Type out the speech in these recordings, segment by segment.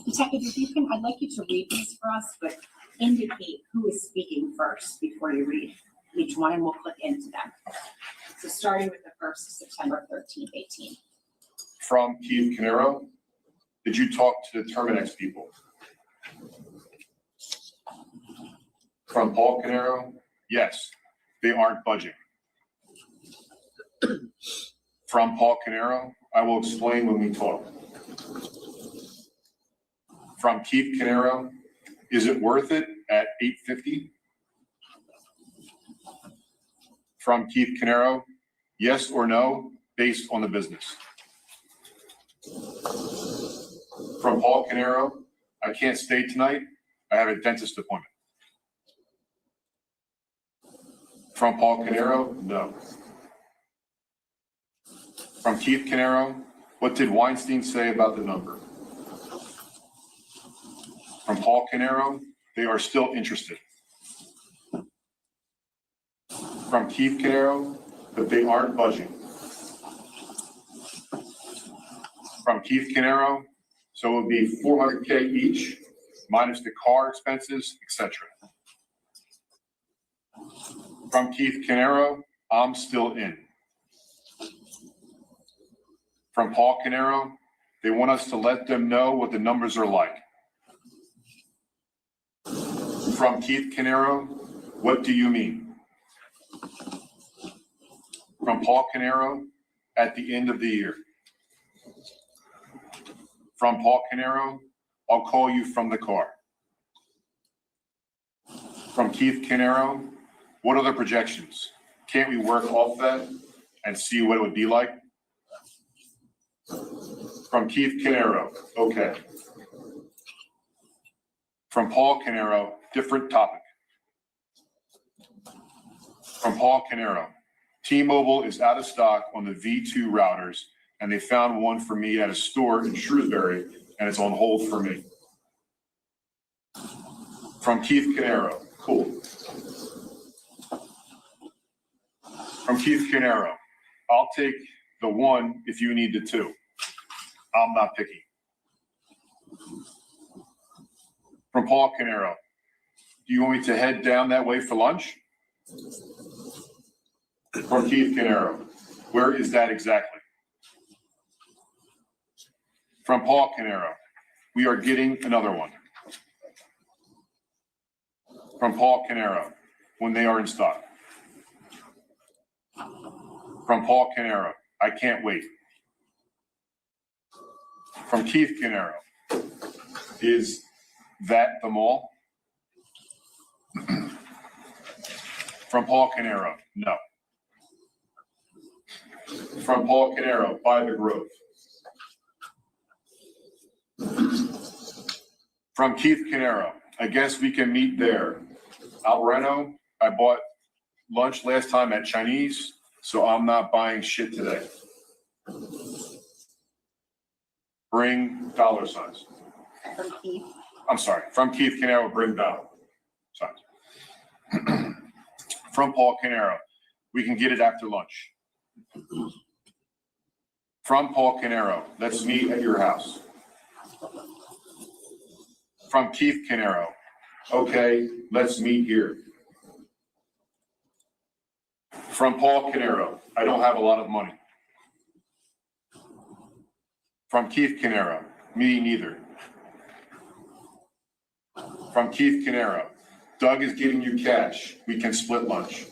Detective, if you can, I'd like you to read these for us, but indicate who is speaking first before you read each one, and we'll click into them. So starting with the first, September 13th, 18. From Keith Caniero, did you talk to the Terminex people? From Paul Caniero, yes, they aren't budging. From Paul Caniero, I will explain when we talk. From Keith Caniero, is it worth it at $850? From Keith Caniero, yes or no, based on the business. From Paul Caniero, I can't stay tonight. I have a dentist appointment. From Paul Caniero, no. From Keith Caniero, what did Weinstein say about the number? From Paul Caniero, they are still interested. From Keith Caniero, but they aren't budging. From Keith Caniero, so it would be $400K each, minus the car expenses, etc. From Keith Caniero, I'm still in. From Paul Caniero, they want us to let them know what the numbers are like. From Keith Caniero, what do you mean? From Paul Caniero, at the end of the year. From Paul Caniero, I'll call you from the car. From Keith Caniero, what are the projections? Can't we work off that and see what it would be like? From Keith Caniero, okay. From Paul Caniero, different topic. From Paul Caniero, T-Mobile is out of stock on the V2 routers, and they found one for me at a store in Shrewsbury, and it's on hold for me. From Keith Caniero, cool. From Keith Caniero, I'll take the one if you need the two. I'm not picky. From Paul Caniero, do you want me to head down that way for lunch? From Keith Caniero, where is that exactly? From Paul Caniero, we are getting another one. From Paul Caniero, when they are in stock. From Paul Caniero, I can't wait. From Keith Caniero, is that the mall? From Paul Caniero, no. From Paul Caniero, by the Grove. From Keith Caniero, I guess we can meet there. Albereno, I bought lunch last time at Chinese, so I'm not buying shit today. Bring dollar signs. From Keith. I'm sorry, from Keith Caniero, bring dollar signs. From Paul Caniero, we can get it after lunch. From Paul Caniero, let's meet at your house. From Keith Caniero, okay, let's meet here. From Paul Caniero, I don't have a lot of money. From Keith Caniero, me neither. From Keith Caniero, Doug is giving you cash. We can split lunch.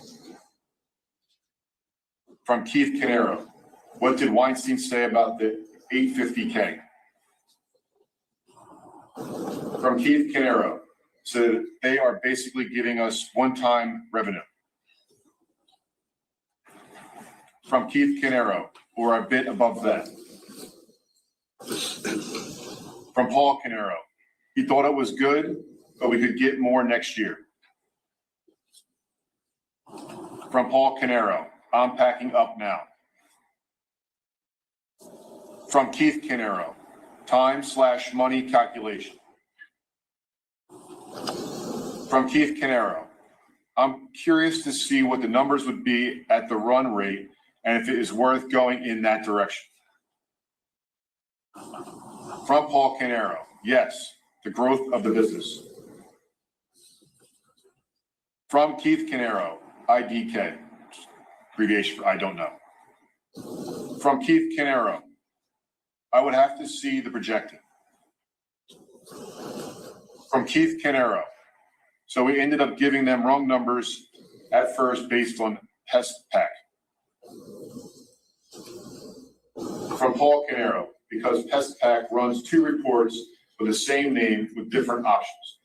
From Keith Caniero, what did Weinstein say about the $850K? From Keith Caniero, so they are basically giving us one-time revenue. From Keith Caniero, or a bit above that. From Paul Caniero, he thought it was good, but we could get more next year. From Paul Caniero, I'm packing up now. From Keith Caniero, time/money calculation. From Keith Caniero, I'm curious to see what the numbers would be at the run rate and if it is worth going in that direction. From Paul Caniero, yes, the growth of the business. From Keith Caniero, IDK, abbreviation for I don't know. From Keith Caniero, I would have to see the projected. From Keith Caniero, so we ended up giving them wrong numbers at first based on Pest Pack. From Paul Caniero, because Pest Pack runs 2 reports with the same name with different options.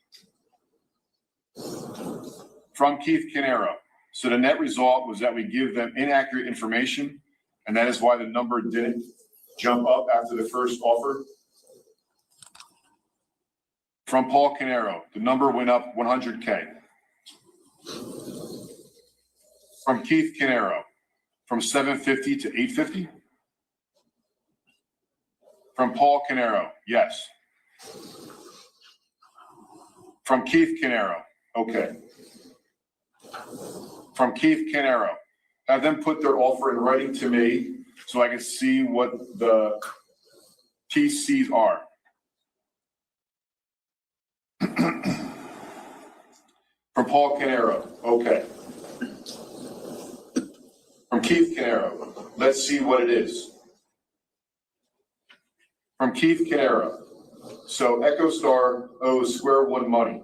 From Keith Caniero, so the net result was that we give them inaccurate information, and that is why the number didn't jump up after the first offer. From Paul Caniero, the number went up 100K. From Keith Caniero, from 750 to 850. From Paul Caniero, yes. From Keith Caniero, okay. From Keith Caniero, have them put their offer in writing to me so I can see what the TCs are. From Paul Caniero, okay. From Keith Caniero, let's see what it is. From Keith Caniero, so EchoStar owes Square One money.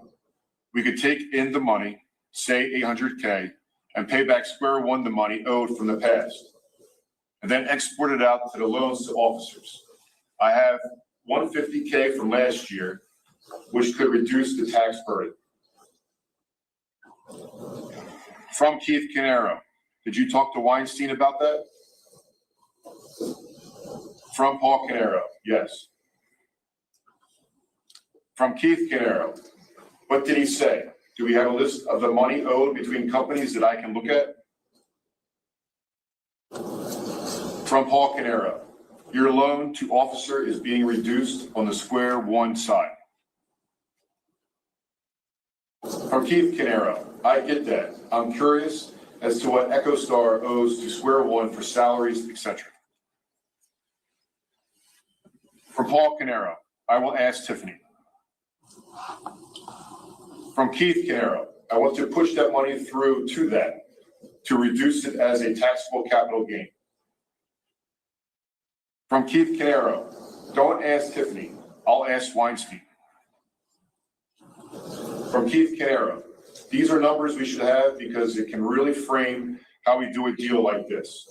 We could take in the money, say 800K, and pay back Square One the money owed from the past, and then export it out to the loans to officers. I have 150K from last year, which could reduce the tax burden. From Keith Caniero, did you talk to Weinstein about that? From Paul Caniero, yes. From Keith Caniero, what did he say? Do we have a list of the money owed between companies that I can look at? From Paul Caniero, your loan to officer is being reduced on the Square One side. From Keith Caniero, I get that. I'm curious as to what EchoStar owes to Square One for salaries, etc. From Paul Caniero, I will ask Tiffany. From Keith Caniero, I want to push that money through to that to reduce it as a taxable capital gain. From Keith Caniero, don't ask Tiffany, I'll ask Weinstein. From Keith Caniero, these are numbers we should have because it can really frame how we do a deal like this.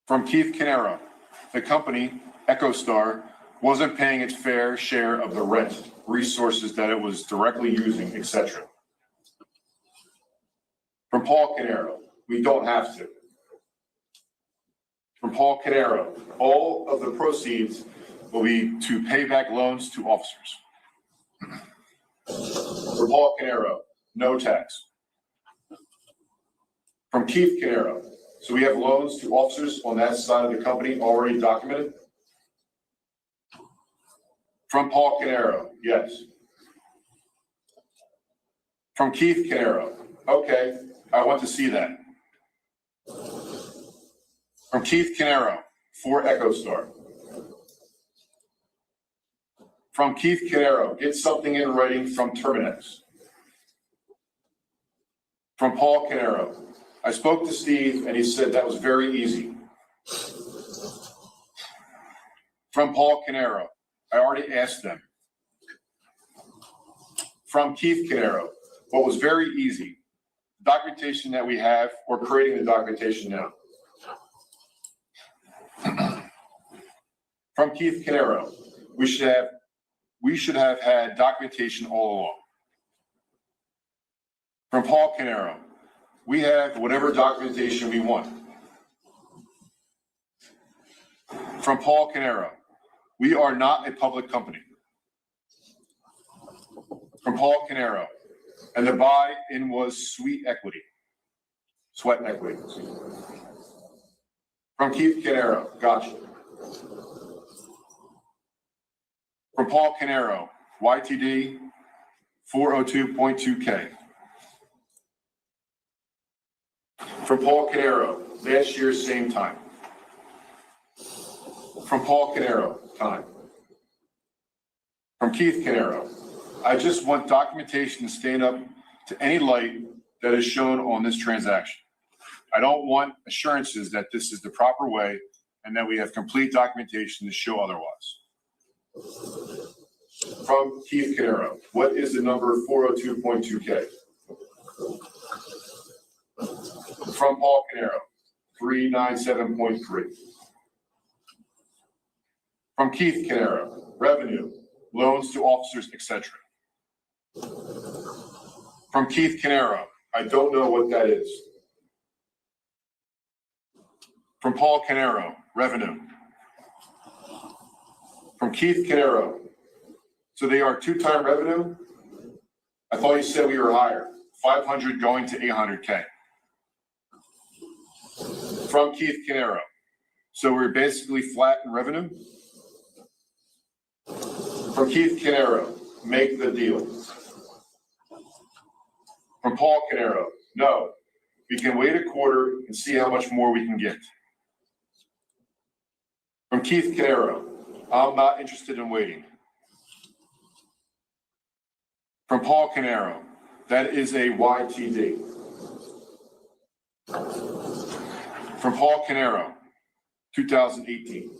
From Keith Caniero, the company, EchoStar, wasn't paying its fair share of the rent, resources that it was directly using, etc. From Paul Caniero, we don't have to. From Paul Caniero, all of the proceeds will be to pay back loans to officers. From Paul Caniero, no tax. From Keith Caniero, so we have loans to officers on that side of the company already documented. From Paul Caniero, yes. From Keith Caniero, okay, I want to see that. From Keith Caniero, for EchoStar. From Keith Caniero, get something in writing from Terminex. From Paul Caniero, I spoke to Steve and he said that was very easy. From Paul Caniero, I already asked them. From Keith Caniero, what was very easy, the documentation that we have, or creating the documentation now. From Keith Caniero, we should have had documentation all along. From Paul Caniero, we have whatever documentation we want. From Paul Caniero, we are not a public company. From Paul Caniero, and the buy-in was sweat equity. From Keith Caniero, gotcha. From Paul Caniero, YTD 402.2K. From Paul Caniero, last year, same time. From Paul Caniero, time. From Keith Caniero, I just want documentation to stand up to any light that is shown on this transaction. I don't want assurances that this is the proper way and that we have complete documentation to show otherwise. From Keith Caniero, what is the number 402.2K? From Paul Caniero, 397.3. From Keith Caniero, revenue, loans to officers, etc. From Keith Caniero, I don't know what that is. From Paul Caniero, revenue. From Keith Caniero, so they are two-time revenue? I thought you said we were higher, 500 going to 800K. From Keith Caniero, so we're basically flat in revenue? From Keith Caniero, make the deal. From Paul Caniero, no, we can wait a quarter and see how much more we can get. From Keith Caniero, I'm not interested in waiting. From Paul Caniero, that is a YTD. From Paul Caniero, 2018.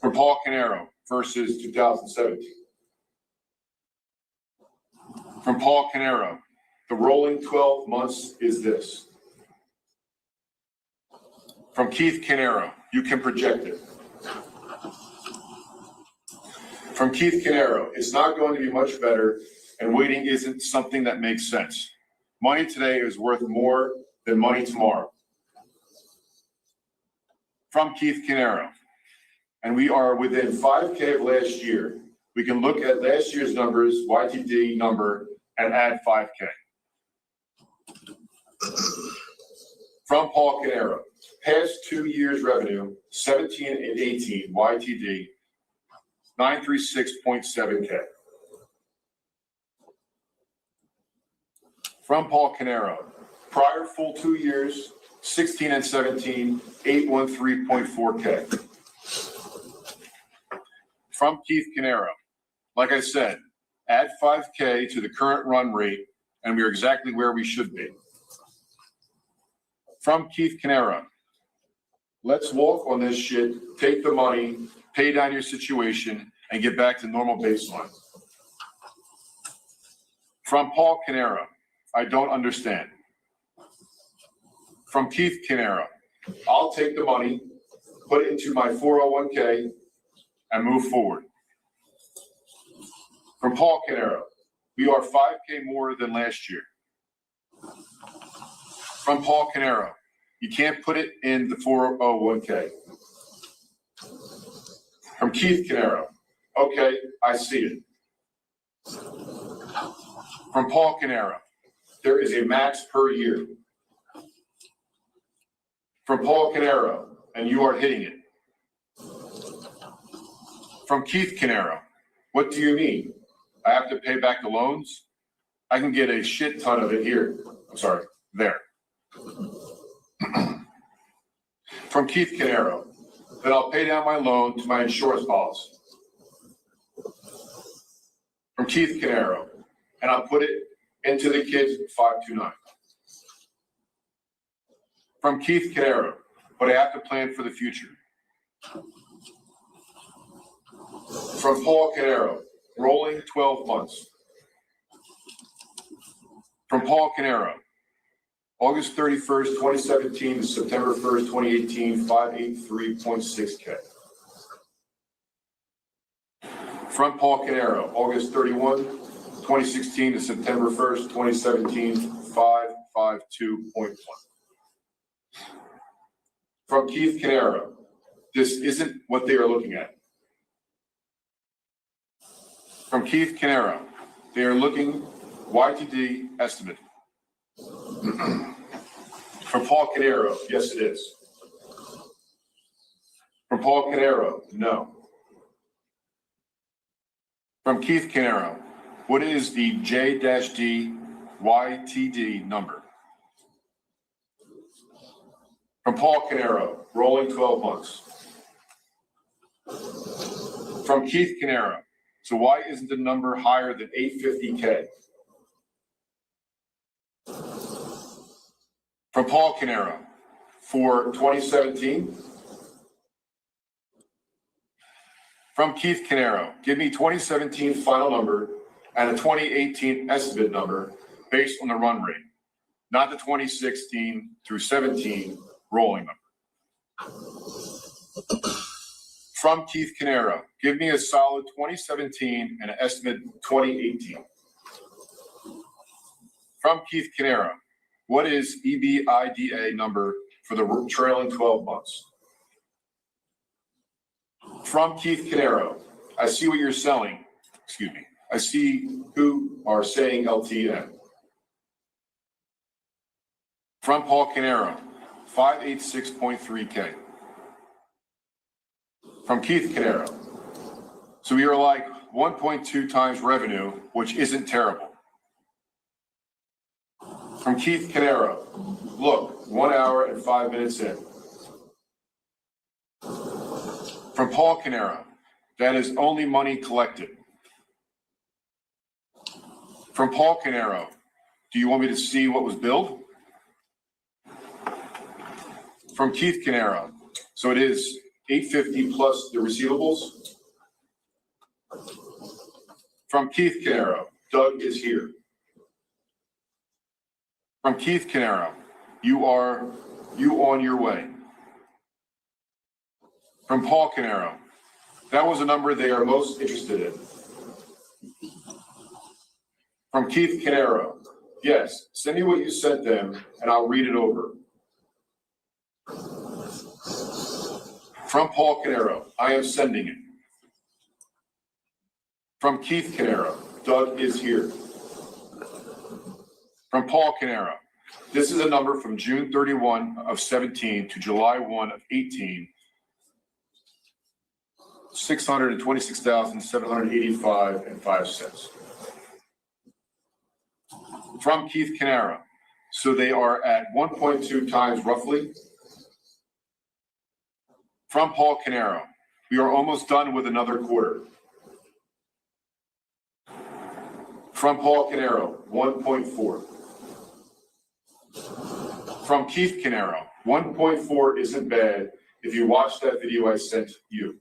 From Paul Caniero versus 2017. From Paul Caniero, the rolling 12 months is this. From Keith Caniero, you can project it. From Keith Caniero, it's not going to be much better, and waiting isn't something that makes sense. Money today is worth more than money tomorrow. From Keith Caniero, and we are within 5K of last year. We can look at last year's numbers, YTD number, and add 5K. From Paul Caniero, past 2 years revenue, 17 and 18 YTD, 936.7K. From Paul Caniero, prior full 2 years, 16 and 17, 813.4K. From Keith Caniero, like I said, add 5K to the current run rate, and we are exactly where we should be. From Keith Caniero, let's walk on this shit, take the money, pay down your situation, and get back to normal baseline. From Paul Caniero, I don't understand. From Keith Caniero, I'll take the money, put it into my 401K, and move forward. From Paul Caniero, we are 5K more than last year. From Paul Caniero, you can't put it in the 401K. From Keith Caniero, okay, I see it. From Paul Caniero, there is a max per year. From Paul Caniero, and you are hitting it. From Keith Caniero, what do you mean? I have to pay back the loans? I can get a shit ton of it here. I'm sorry, there. From Keith Caniero, then I'll pay down my loan to my insurance policy. From Keith Caniero, and I'll put it into the kids 529. From Keith Caniero, but I have to plan for the future. From Paul Caniero, rolling 12 months. From Paul Caniero, August 31st, 2017 to September 1st, 2018, 583.6K. From Paul Caniero, August 31, 2016 to September 1st, 2017, 552.1. From Keith Caniero, this isn't what they are looking at. From Keith Caniero, they are looking YTD estimate. From Paul Caniero, yes it is. From Paul Caniero, no. From Keith Caniero, what is the J-D YTD number? From Paul Caniero, rolling 12 months. From Keith Caniero. So why isn't the number higher than 850K? From Paul Caniero for 2017. From Keith Caniero, give me 2017 final number and a 2018 estimate number based on the run rate, not the 2016 through 17 rolling number. From Keith Caniero, give me a solid 2017 and an estimate 2018. From Keith Caniero, what is EBITDA number for the trailing 12 months? From Keith Caniero, I see what you're selling. Excuse me. I see who are saying LTN. From Paul Caniero, 586.3K. From Keith Caniero. So we are like 1.2 times revenue, which isn't terrible. From Keith Caniero, look, 1 hour and 5 minutes in. From Paul Caniero, that is only money collected. From Paul Caniero, do you want me to see what was billed? From Keith Caniero, so it is 850 plus the receivables. From Keith Caniero, Doug is here. From Keith Caniero, you on your way. From Paul Caniero, that was a number they are most interested in. From Keith Caniero, yes, send me what you sent them and I'll read it over. From Paul Caniero, I am sending it. From Keith Caniero, Doug is here. From Paul Caniero, this is a number from June 31 of 17 to July 1 of 18, $626,785.05. From Keith Caniero, so they are at 1.2 times roughly. From Paul Caniero, we are almost done with another quarter. From Paul Caniero, 1.4. From Keith Caniero, 1.4 isn't bad if you watch that video I sent you.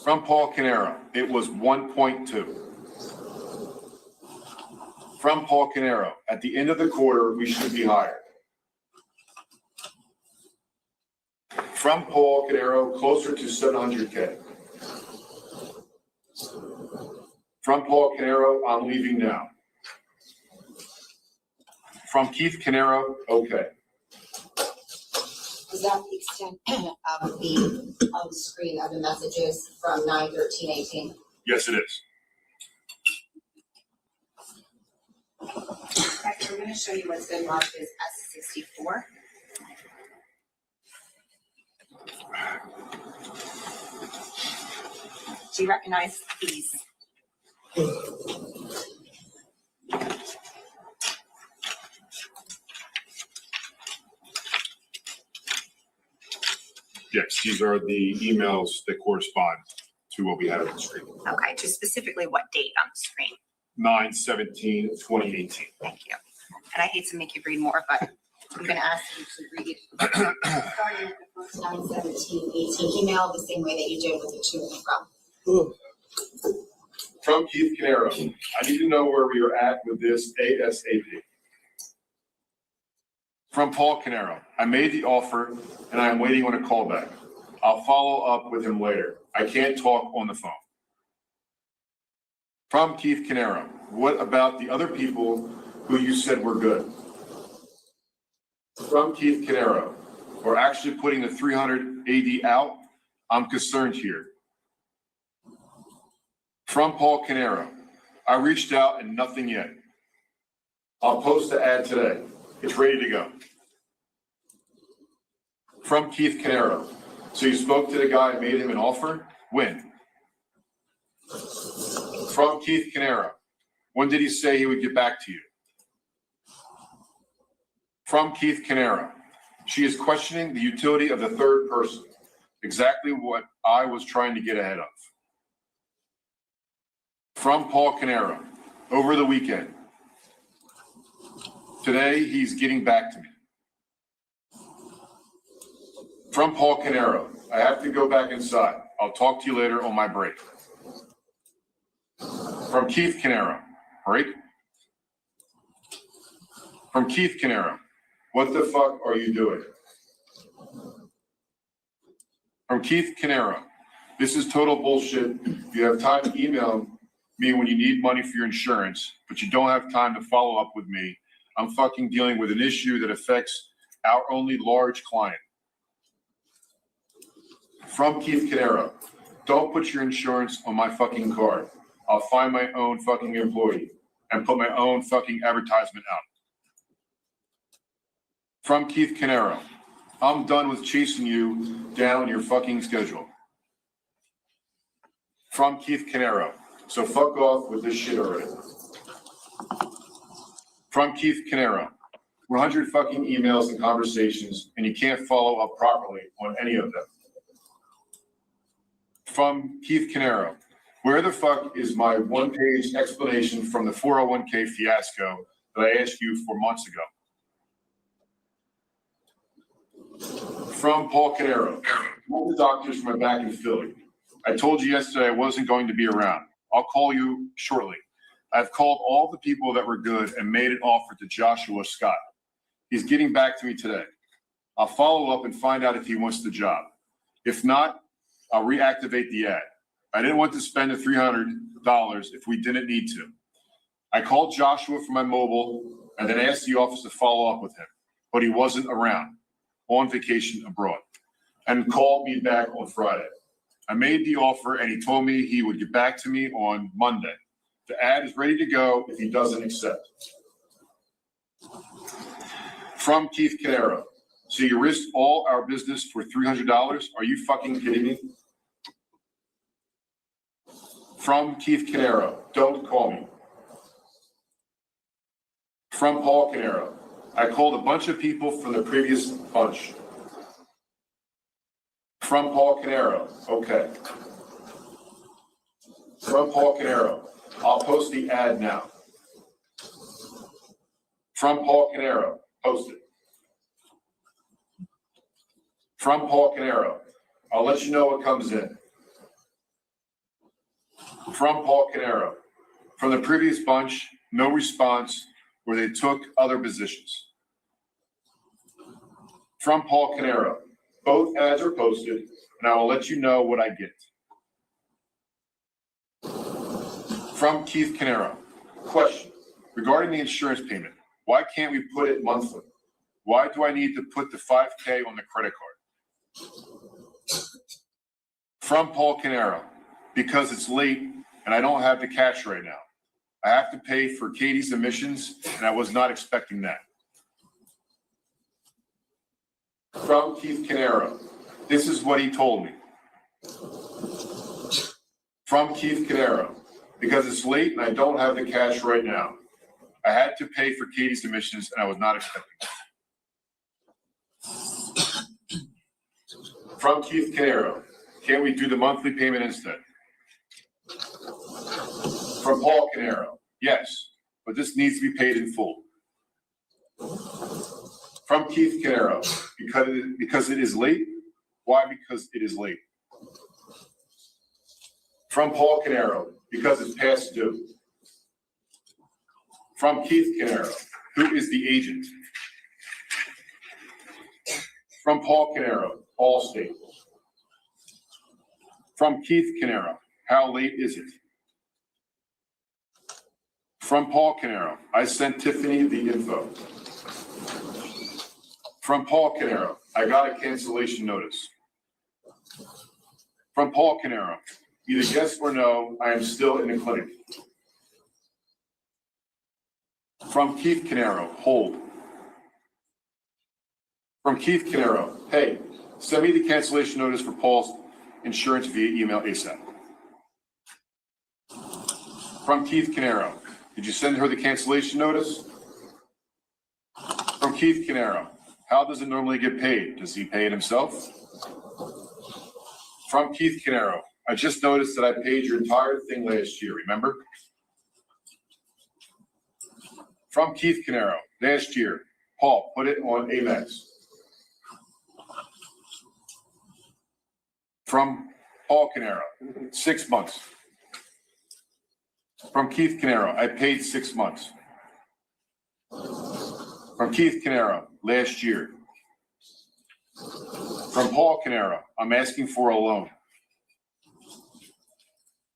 From Paul Caniero, it was 1.2. From Paul Caniero, at the end of the quarter, we should be higher. From Paul Caniero, closer to 700K. From Paul Caniero, I'm leaving now. From Keith Caniero, okay. Is that the extent of the screen of the messages from 9/13/18? Yes, it is. Next, we're going to show you what's been marked as S64. Do you recognize these? Yes, these are the emails that correspond to what we had on the screen. Okay, to specifically what date on the screen? 9/17/2018. Thank you. And I hate to make you read more, but I'm going to ask you to read. Starting with the first 9/17/18 email, the same way that you did with the to and from. From Keith Caniero, I need to know where we are at with this ASAP. From Paul Caniero, I made the offer and I am waiting on a callback. I'll follow up with him later. I can't talk on the phone. From Keith Caniero, what about the other people who you said were good? From Keith Caniero, we're actually putting the 300 AD out. I'm concerned here. From Paul Caniero, I reached out and nothing yet. I'll post the ad today. It's ready to go. From Keith Caniero, so you spoke to the guy and made him an offer? When? From Keith Caniero, when did he say he would get back to you? From Keith Caniero, she is questioning the utility of the third person. exactly what I was trying to get ahead of. From Paul Caniero, over the weekend. Today, he's getting back to me. From Paul Caniero, I have to go back inside. I'll talk to you later on my break. From Keith Caniero, break. From Keith Caniero, what the fuck are you doing? From Keith Caniero, this is total bullshit. You have time to email me when you need money for your insurance, but you don't have time to follow up with me. I'm fucking dealing with an issue that affects our only large client. From Keith Caniero, don't put your insurance on my fucking card. I'll find my own fucking employee and put my own fucking advertisement out. From Keith Caniero, I'm done with chasing you down your fucking schedule. From Keith Caniero, so fuck off with this shit already. From Keith Caniero, 100 fucking emails and conversations, and you can't follow up properly on any of them. From Keith Caniero, where the fuck is my one-page explanation from the 401k fiasco that I asked you for months ago? From Paul Caniero, call the doctors for my back in Philly. I told you yesterday I wasn't going to be around. I'll call you shortly. I've called all the people that were good and made an offer to Joshua Scott. He's getting back to me today. I'll follow up and find out if he wants the job. If not, I'll reactivate the ad. I didn't want to spend the $300 if we didn't need to. I called Joshua from my mobile and then asked the office to follow up with him, but he wasn't around, on vacation abroad, and called me back on Friday. I made the offer and he told me he would get back to me on Monday. The ad is ready to go if he doesn't accept. From Keith Caniero, so you risked all our business for $300? Are you fucking kidding me? From Keith Caniero, don't call me. From Paul Caniero, I called a bunch of people from the previous bunch. From Paul Caniero, okay. From Paul Caniero, I'll post the ad now. From Paul Caniero, post it. From Paul Caniero, I'll let you know what comes in. From Paul Caniero, from the previous bunch, no response, where they took other positions. From Paul Caniero, both ads are posted, and I will let you know what I get. From Keith Caniero, question, regarding the insurance payment, why can't we put it monthly? Why do I need to put the $5K on the credit card? From Paul Caniero, because it's late and I don't have the cash right now. I have to pay for Katie's emissions, and I was not expecting that. From Keith Caniero, this is what he told me. From Keith Caniero, because it's late and I don't have the cash right now. I had to pay for Katie's emissions, and I was not expecting that. From Keith Caniero, can't we do the monthly payment instead? From Paul Caniero, yes, but this needs to be paid in full. From Keith Caniero, because it is late. Why? Because it is late. From Paul Caniero, because it's past due. From Keith Caniero, who is the agent? From Paul Caniero, Allstate. From Keith Caniero, how late is it? From Paul Caniero, I sent Tiffany the info. From Paul Caniero, I got a cancellation notice. From Paul Caniero, either yes or no, I am still in the clinic. From Keith Caniero, hold. From Keith Caniero, hey, send me the cancellation notice for Paul's insurance via email ASAP. From Keith Caniero, did you send her the cancellation notice? From Keith Caniero, how does it normally get paid? Does he pay it himself? From Keith Caniero, I just noticed that I paid your entire thing last year, remember? From Keith Caniero, last year, Paul, put it on Amex. From Paul Caniero, 6 months. From Keith Caniero, I paid 6 months. From Keith Caniero, last year. From Paul Caniero, I'm asking for a loan.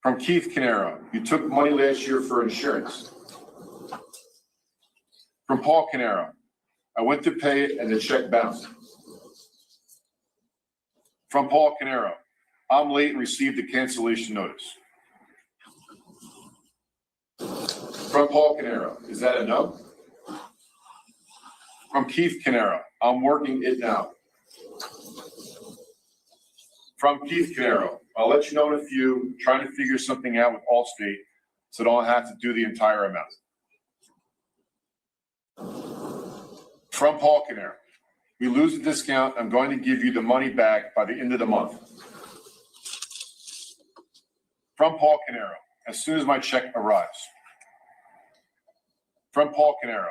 From Keith Caniero, you took money last year for insurance. From Paul Caniero, I went to pay it and the check bounced. From Paul Caniero, I'm late and received a cancellation notice. From Paul Caniero, is that a no? From Keith Caniero, I'm working it now. From Keith Caniero, I'll let you know in a few, trying to figure something out with Allstate so I don't have to do the entire amount. From Paul Caniero, we lose the discount, I'm going to give you the money back by the end of the month. From Paul Caniero, as soon as my check arrives. From Paul Caniero,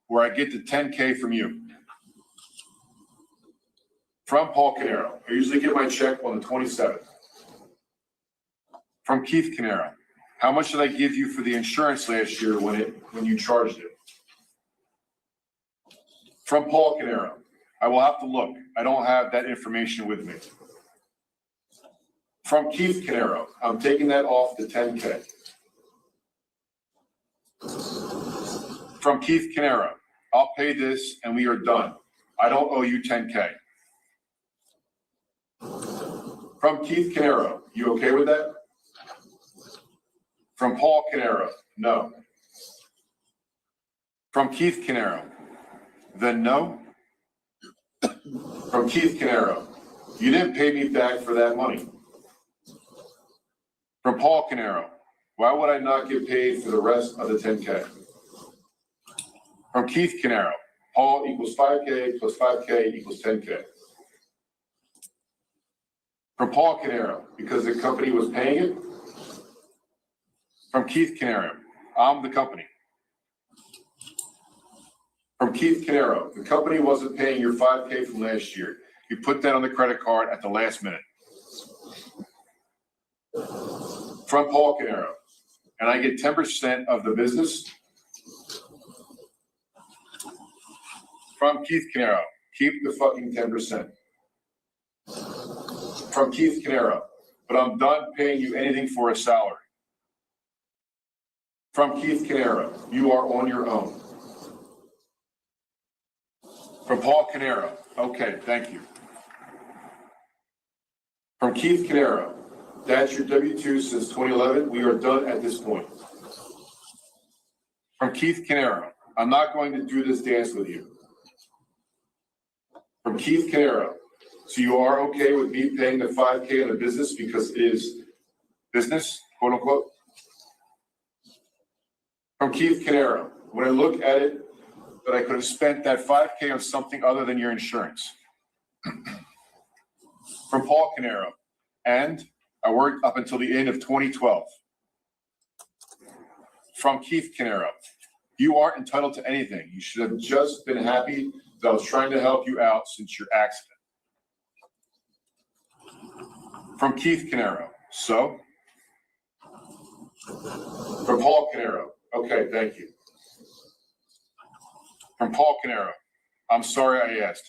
where I get the 10K from you. From Paul Caniero, I usually get my check on the 27th. From Keith Caniero, how much did I give you for the insurance last year when you charged it? From Paul Caniero, I will have to look. I don't have that information with me. From Keith Caniero, I'm taking that off the 10K. From Keith Caniero, I'll pay this and we are done. I don't owe you 10K. From Keith Caniero, you okay with that? From Paul Caniero, no. From Keith Caniero, then no. From Keith Caniero, you didn't pay me back for that money. From Paul Caniero, why would I not get paid for the rest of the 10K? From Keith Caniero, Paul equals 5K plus 5K equals 10K. From Paul Caniero, because the company was paying it. From Keith Caniero, I'm the company. From Keith Caniero, the company wasn't paying your 5K from last year. You put that on the credit card at the last minute. From Paul Caniero, and I get 10% of the business. From Keith Caniero, keep the fucking 10%. From Keith Caniero, but I'm done paying you anything for a salary. From Keith Caniero, you are on your own. From Paul Caniero, okay, thank you. From Keith Caniero, that's your W-2 since 2011. We are done at this point. From Keith Caniero, I'm not going to do this dance with you. From Keith Caniero, so you are okay with me paying the 5K on the business because it is business, quote unquote? From Keith Caniero, when I look at it, that I could have spent that 5K on something other than your insurance. From Paul Caniero, and I worked up until the end of 2012. From Keith Caniero, you aren't entitled to anything. You should have just been happy that I was trying to help you out since your accident. From Keith Caniero, so? From Paul Caniero, okay, thank you. From Paul Caniero, I'm sorry I asked.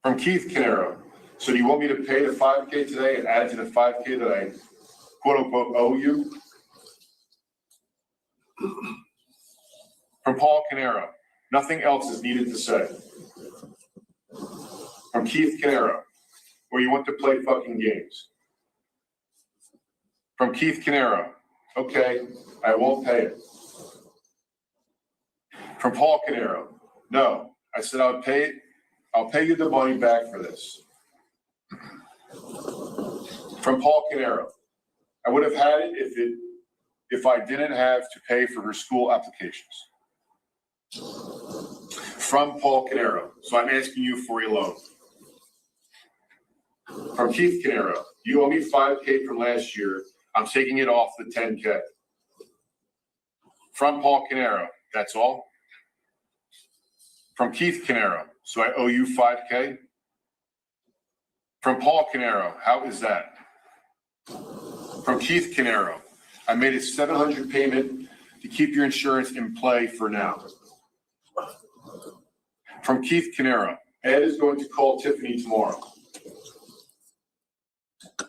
From Keith Caniero, so do you want me to pay the 5K today and add it to the 5K that I quote unquote owe you? From Paul Caniero, nothing else is needed to say. From Keith Caniero, or you want to play fucking games. From Keith Caniero, okay, I won't pay it. From Paul Caniero, no, I said I'll pay you the money back for this. From Paul Caniero, I would have had it if I didn't have to pay for her school applications. From Paul Caniero, so I'm asking you for a loan. From Keith Caniero, you owe me $5K from last year. I'm taking it off the $10K. From Paul Caniero, that's all. From Keith Caniero, so I owe you $5K. From Paul Caniero, how is that? From Keith Caniero, I made a $700 payment to keep your insurance in play for now. From Keith Caniero, Ed is going to call Tiffany tomorrow.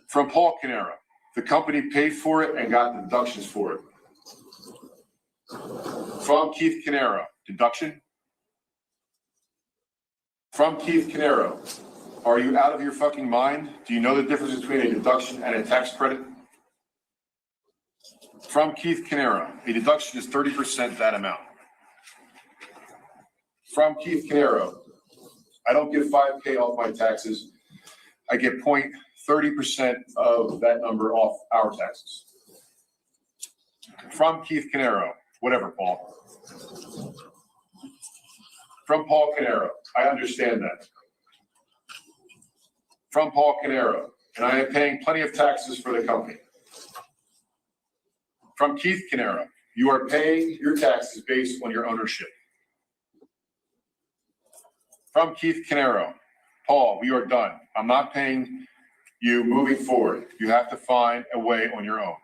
From Paul Caniero, the company paid for it and got deductions for it. From Keith Caniero, deduction. From Keith Caniero, are you out of your fucking mind? Do you know the difference between a deduction and a tax credit? From Keith Caniero, a deduction is 30% that amount. From Keith Caniero, I don't get $5K off my taxes. I get 0.30% of that number off our taxes. From Keith Caniero, whatever, Paul. From Paul Caniero, I understand that. From Paul Caniero, and I am paying plenty of taxes for the company. From Keith Caniero, you are paying your taxes based on your ownership. From Keith Caniero, Paul, we are done. I'm not paying you moving forward. You have to find a way on your own.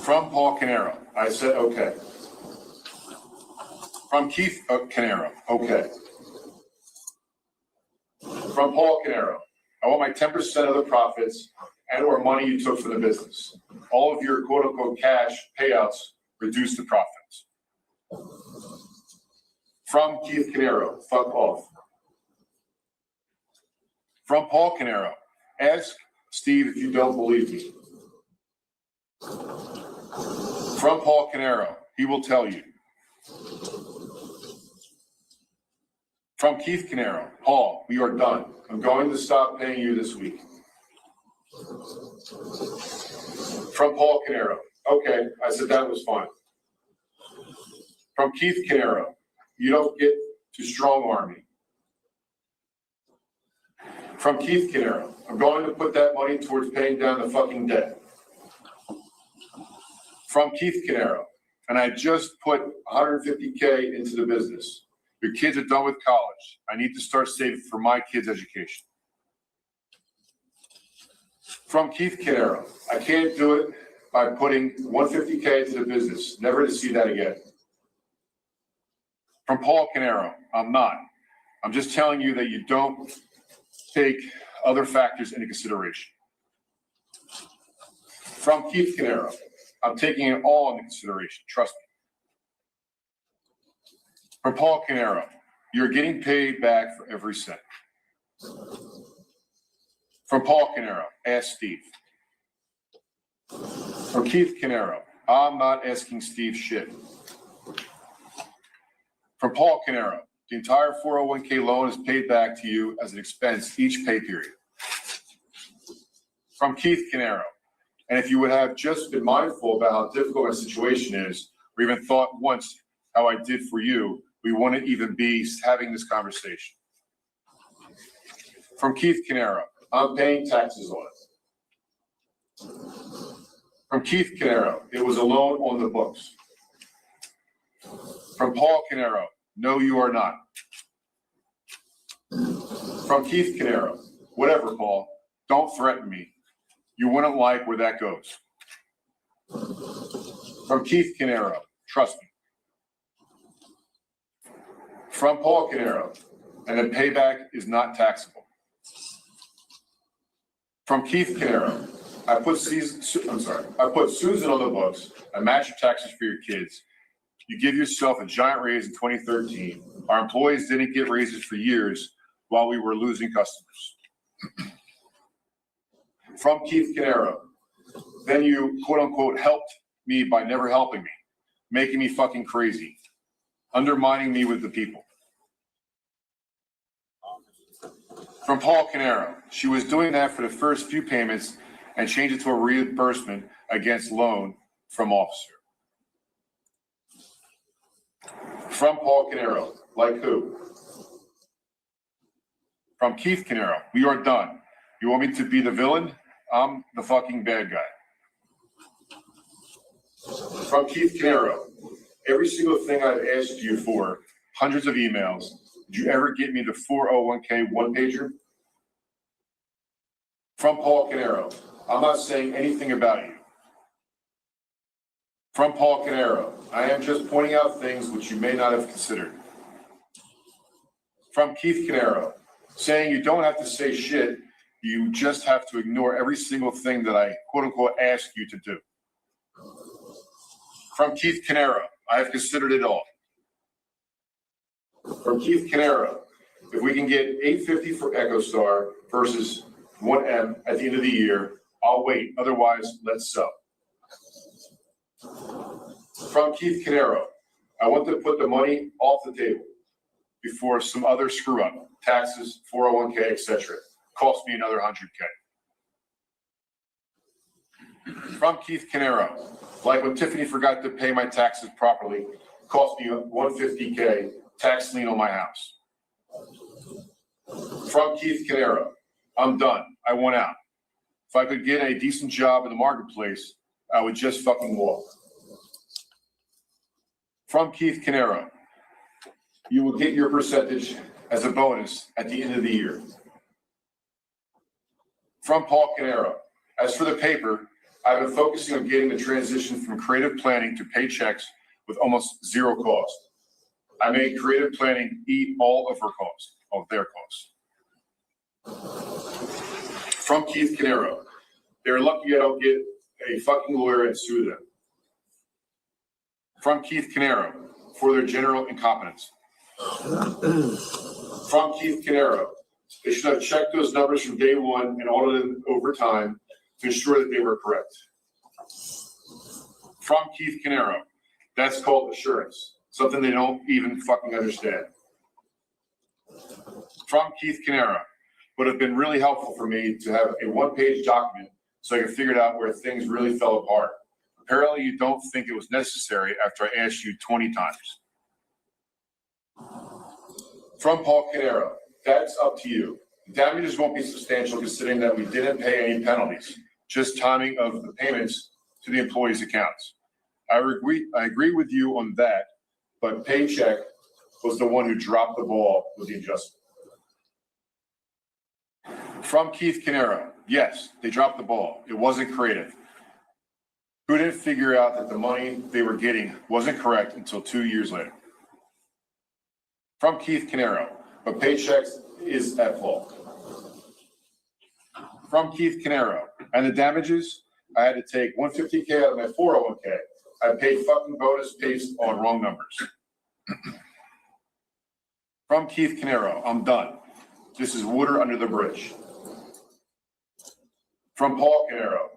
From Paul Caniero, I said, okay. From Keith Caniero, okay. From Paul Caniero, I want my 10% of the profits and or money you took from the business. All of your quote unquote cash payouts reduce the profits. From Keith Caniero, fuck off. From Paul Caniero, ask Steve if you don't believe me. From Paul Caniero, he will tell you. From Keith Caniero, Paul, we are done. I'm going to stop paying you this week. From Paul Caniero, okay, I said that was fine. From Keith Caniero, you don't get to strong arm me. From Keith Caniero, I'm going to put that money towards paying down the fucking debt. From Keith Caniero, and I just put $150K into the business. Your kids are done with college. I need to start saving for my kids' education. From Keith Caniero, I can't do it by putting $150K into the business, never to see that again. From Paul Caniero, I'm not. I'm just telling you that you don't take other factors into consideration. From Keith Caniero, I'm taking it all into consideration, trust me. From Paul Caniero, you're getting paid back for every cent. From Paul Caniero, ask Steve. From Keith Caniero, I'm not asking Steve shit. From Paul Caniero, the entire 401k loan is paid back to you as an expense each pay period. From Keith Caniero, and if you would have just been mindful about how difficult my situation is, or even thought once how I did for you, we wouldn't even be having this conversation. From Keith Caniero, I'm paying taxes on it. From Keith Caniero, it was a loan on the books. From Paul Caniero, no, you are not. From Keith Caniero, whatever, Paul, don't threaten me. You wouldn't like where that goes. From Keith Caniero, trust me. From Paul Caniero, and the payback is not taxable. From Keith Caniero, I put Susan on the books. I match your taxes for your kids. You give yourself a giant raise in 2013. Our employees didn't get raises for years while we were losing customers. From Keith Caniero, then you quote unquote helped me by never helping me, making me fucking crazy, undermining me with the people. From Paul Caniero, she was doing that for the first few payments and changed it to a reimbursement against loan from officer. From Paul Caniero, like who? From Keith Caniero, we are done. You want me to be the villain? I'm the fucking bad guy. From Keith Caniero, every single thing I've asked you for, hundreds of emails, did you ever get me the 401k one-pager? From Paul Caniero, I'm not saying anything about you. From Paul Caniero, I am just pointing out things which you may not have considered. From Keith Caniero, saying you don't have to say shit, you just have to ignore every single thing that I quote unquote ask you to do. From Keith Caniero, I have considered it all. From Keith Caniero, if we can get $850 for EchoStar versus 1M at the end of the year, I'll wait. Otherwise, let's sell. From Keith Caniero, I want to put the money off the table before some other screw up, taxes, 401k, etc. Cost me another 100K. From Keith Caniero, like when Tiffany forgot to pay my taxes properly, cost me 150K tax lien on my house. From Keith Caniero, I'm done. I want out. If I could get a decent job in the marketplace, I would just fucking walk. From Keith Caniero, you will get your percentage as a bonus at the end of the year. From Paul Caniero, as for the paper, I've been focusing on getting the transition from creative planning to paychecks with almost zero cost. I made creative planning eat all of their costs. From Keith Caniero, they're lucky I don't get a fucking lawyer and sue them. From Keith Caniero, for their general incompetence. From Keith Caniero, they should have checked those numbers from day one and audited them over time to ensure that they were correct. From Keith Caniero, that's called assurance, something they don't even fucking understand. From Keith Caniero, would have been really helpful for me to have a one-page document so I could figure out where things really fell apart. Apparently you don't think it was necessary after I asked you 20 times. From Paul Caniero, that's up to you. The damages won't be substantial considering that we didn't pay any penalties, just timing of the payments to the employees' accounts. I agree with you on that, but Paycheck was the one who dropped the ball with the adjustment. From Keith Caniero, yes, they dropped the ball. It wasn't creative. Who didn't figure out that the money they were getting wasn't correct until 2 years later? From Keith Caniero, but Paychecks is at fault. From Keith Caniero, and the damages, I had to take 150K out of my 401k. I paid fucking bonus based on wrong numbers. From Keith Caniero, I'm done. This is water under the bridge. From Paul Caniero,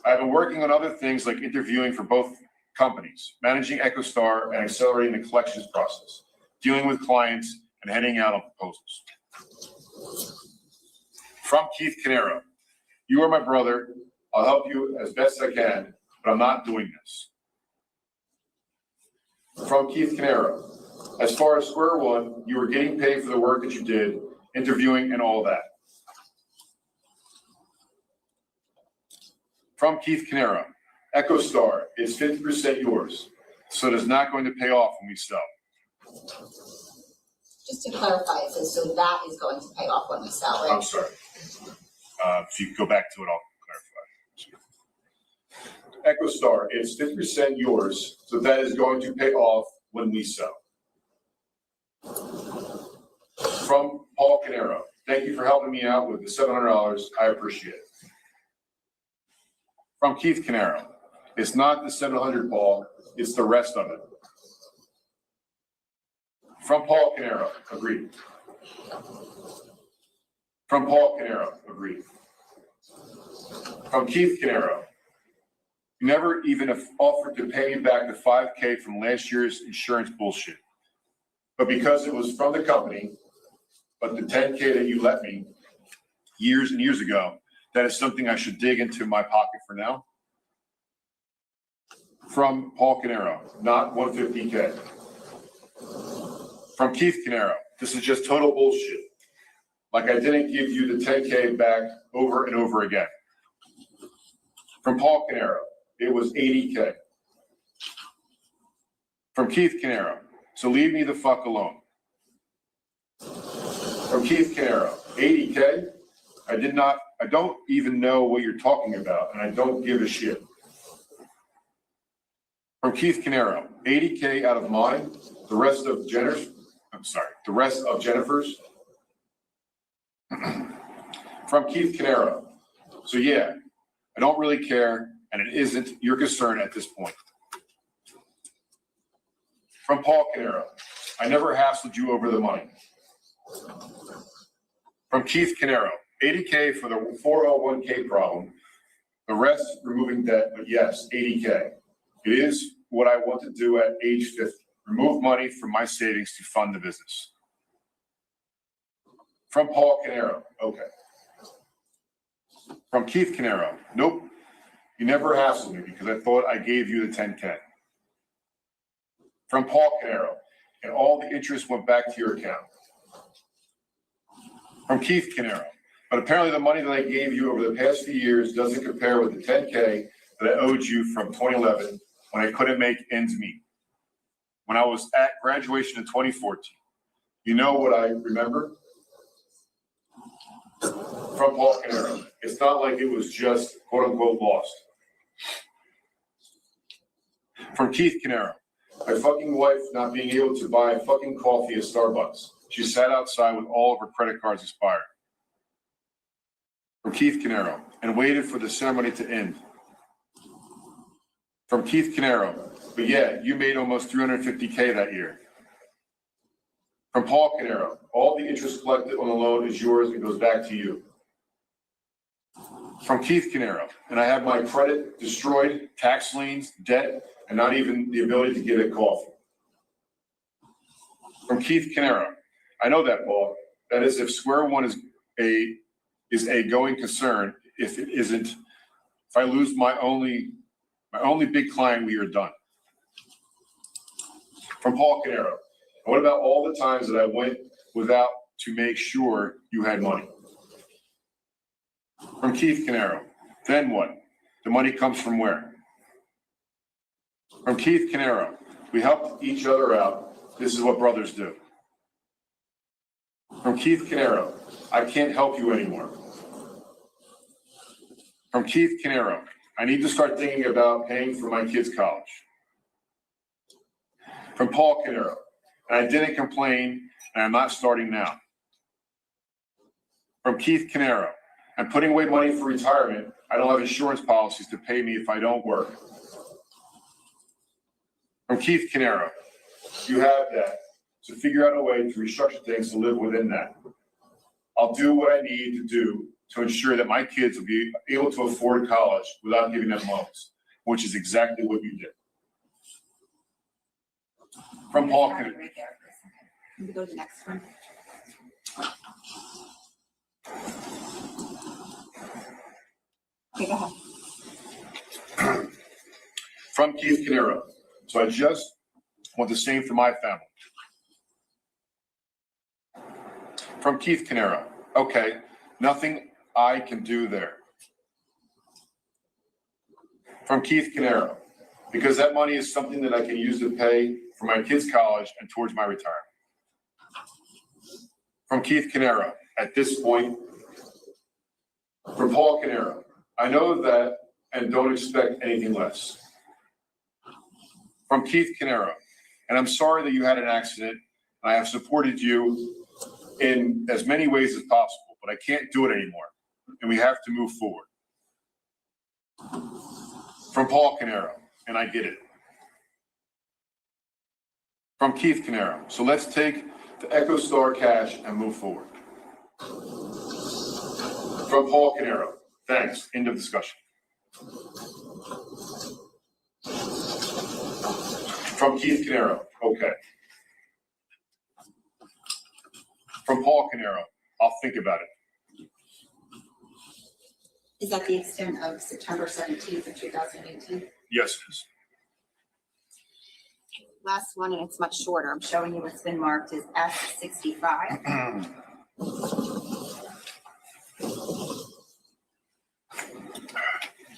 I've been working on other things like interviewing for both companies, managing EchoStar and accelerating the collections process, dealing with clients and heading out on proposals. From Keith Caniero, you are my brother. I'll help you as best I can, but I'm not doing this. From Keith Caniero, as far as square one, you were getting paid for the work that you did, interviewing and all that. From Keith Caniero, EchoStar is 50% yours, so it is not going to pay off when we sell. Just to clarify, so that is going to pay off when we sell, right? I'm sorry. If you go back to it, I'll clarify. EchoStar is 50% yours, so that is going to pay off when we sell. From Paul Caniero, thank you for helping me out with the $700. I appreciate it. From Keith Caniero, it's not the 700, Paul, it's the rest of it. From Paul Caniero, agreed. From Paul Caniero, agreed. From Keith Caniero, you never even offered to pay me back the $5K from last year's insurance bullshit. But because it was from the company, but the $10K that you let me years and years ago, that is something I should dig into my pocket for now. From Paul Caniero, not 150K. From Keith Caniero, this is just total bullshit. like I didn't give you the 10K back over and over again. From Paul Caniero, it was 80K. From Keith Caniero, so leave me the fuck alone. From Keith Caniero, 80K? I don't even know what you're talking about, and I don't give a shit. From Keith Caniero, 80K out of mine, the rest of Jennifer's. From Keith Caniero, so yeah, I don't really care, and it isn't your concern at this point. From Paul Caniero, I never hassled you over the money. From Keith Caniero, 80K for the 401k problem, the rest removing debt, but yes, 80K. It is what I want to do at age 50, remove money from my savings to fund the business. From Paul Caniero, okay. From Keith Caniero, nope, you never hassled me because I thought I gave you the 10K. From Paul Caniero, and all the interest went back to your account. From Keith Caniero, but apparently the money that I gave you over the past few years doesn't compare with the 10K that I owed you from 2011 when I couldn't make ends meet. When I was at graduation in 2014. You know what I remember? From Paul Caniero, it's not like it was just quote unquote lost. From Keith Caniero, my fucking wife not being able to buy fucking coffee at Starbucks. She sat outside with all of her credit cards expired. From Keith Caniero, and waited for the ceremony to end. From Keith Caniero, but yeah, you made almost 350K that year. From Paul Caniero, all the interest collected on the loan is yours and goes back to you. From Keith Caniero, and I have my credit destroyed, tax liens, debt, and not even the ability to get a coffee. From Keith Caniero, I know that, Paul. That is if Square One is a going concern. If it isn't, if I lose my only big client, we are done. From Paul Caniero, what about all the times that I went without to make sure you had money? From Keith Caniero, then what? The money comes from where? From Keith Caniero, we help each other out. This is what brothers do. From Keith Caniero, I can't help you anymore. From Keith Caniero, I need to start thinking about paying for my kids' college. From Paul Caniero, and I didn't complain, and I'm not starting now. From Keith Caniero, I'm putting away money for retirement. I don't have insurance policies to pay me if I don't work. From Keith Caniero, you have that, so figure out a way to restructure things to live within that. I'll do what I need to do to ensure that my kids will be able to afford college without giving them loans, which is exactly what you did. From Paul Caniero. Right there for a second. Can we go to the next one? Okay, go ahead. From Keith Caniero. So I just want the same for my family. From Keith Caniero. Okay, nothing I can do there. From Keith Caniero. Because that money is something that I can use to pay for my kids' college and towards my retirement. From Keith Caniero. At this point. From Paul Caniero. I know that and don't expect anything less. From Keith Caniero, and I'm sorry that you had an accident. I have supported you in as many ways as possible, but I can't do it anymore, and we have to move forward. From Paul Caniero, and I get it. From Keith Caniero, so let's take the EchoStar cash and move forward. From Paul Caniero, thanks, end of discussion. From Keith Caniero, okay. From Paul Caniero, I'll think about it. Is that the extent of September 17th of 2018? Yes, it is. Last one, and it's much shorter. I'm showing you what's been marked as S65.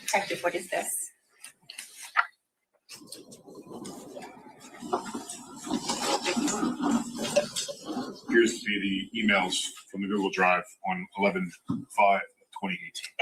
Detective, what is this? Appears to be the emails from the Google Drive on 11/5/2018.